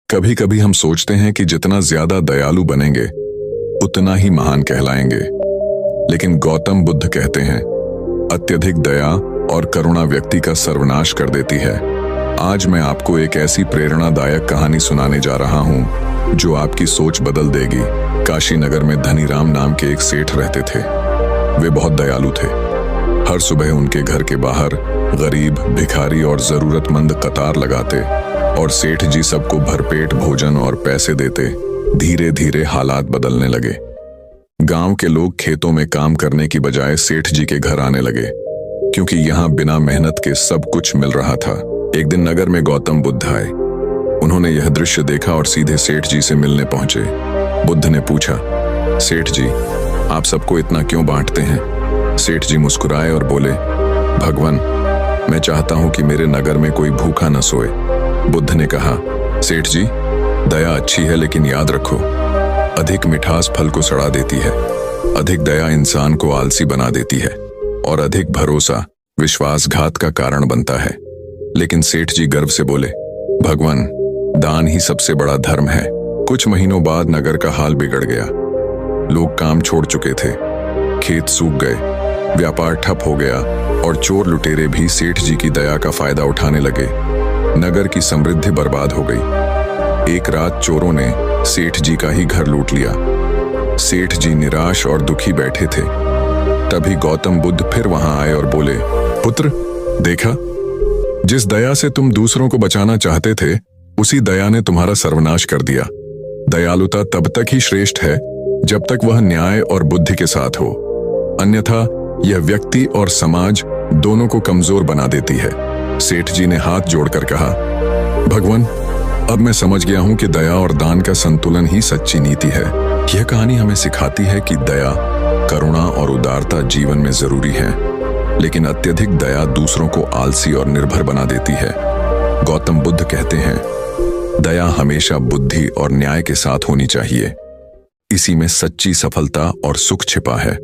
कभी कभी हम सोचते हैं कि जितना ज्यादा दयालु बनेंगे उतना ही महान कहलाएंगे, लेकिन गौतम बुद्ध कहते हैं अत्यधिक दया और करुणा व्यक्ति का सर्वनाश कर देती है। आज मैं आपको एक ऐसी प्रेरणादायक कहानी सुनाने जा रहा हूं जो आपकी सोच बदल देगी। काशी नगर में धनीराम नाम के एक सेठ रहते थे। वे बहुत दयालु थे। हर सुबह उनके घर के बाहर गरीब, भिखारी और जरूरतमंद कतार लगाते और सेठ जी सबको भरपेट भोजन और पैसे देते। धीरे धीरे हालात बदलने लगे। गांव के लोग खेतों में काम करने की बजाय सेठ जी के घर आने लगे, क्योंकि यहाँ बिना मेहनत के सब कुछ मिल रहा था। एक दिन नगर में गौतम बुद्ध आए। उन्होंने यह दृश्य देखा और सीधे सेठ जी से मिलने पहुंचे। बुद्ध ने पूछा, सेठ जी, आप सबको इतना क्यों बांटते हैं? सेठ जी मुस्कुराए और बोले, भगवान, मैं चाहता हूं कि मेरे नगर में कोई भूखा न सोए। बुद्ध ने कहा, सेठ जी, दया अच्छी है, लेकिन याद रखो, अधिक मिठास फल को सड़ा देती है। अधिक दया इंसान को आलसी बना देती है और अधिक भरोसा विश्वासघात का कारण बनता है। लेकिन सेठ जी गर्व से बोले, भगवान, दान ही सबसे बड़ा धर्म है। कुछ महीनों बाद नगर का हाल बिगड़ गया। लोग काम छोड़ चुके थे, खेत सूख गए, व्यापार ठप हो गया और चोर लुटेरे भी सेठ जी की दया का फायदा उठाने लगे। नगर की समृद्धि बर्बाद हो गई। एक रात चोरों ने सेठ जी का ही घर लूट लिया। सेठ जी निराश और दुखी बैठे थे। तभी गौतम बुद्ध फिर वहां आए और बोले, पुत्र, देखा, जिस दया से तुम दूसरों को बचाना चाहते थे, उसी दया ने तुम्हारा सर्वनाश कर दिया। दयालुता तब तक ही श्रेष्ठ है जब तक वह न्याय और बुद्धि के साथ हो, अन्यथा यह व्यक्ति और समाज दोनों को कमजोर बना देती है। सेठ जी ने हाथ जोड़कर कहा, भगवान, अब मैं समझ गया हूं कि दया और दान का संतुलन ही सच्ची नीति है। यह कहानी हमें सिखाती है कि दया, करुणा और उदारता जीवन में जरूरी है, लेकिन अत्यधिक दया दूसरों को आलसी और निर्भर बना देती है। गौतम बुद्ध कहते हैं, दया हमेशा बुद्धि और न्याय के साथ होनी चाहिए। इसी में सच्ची सफलता और सुख छिपा है।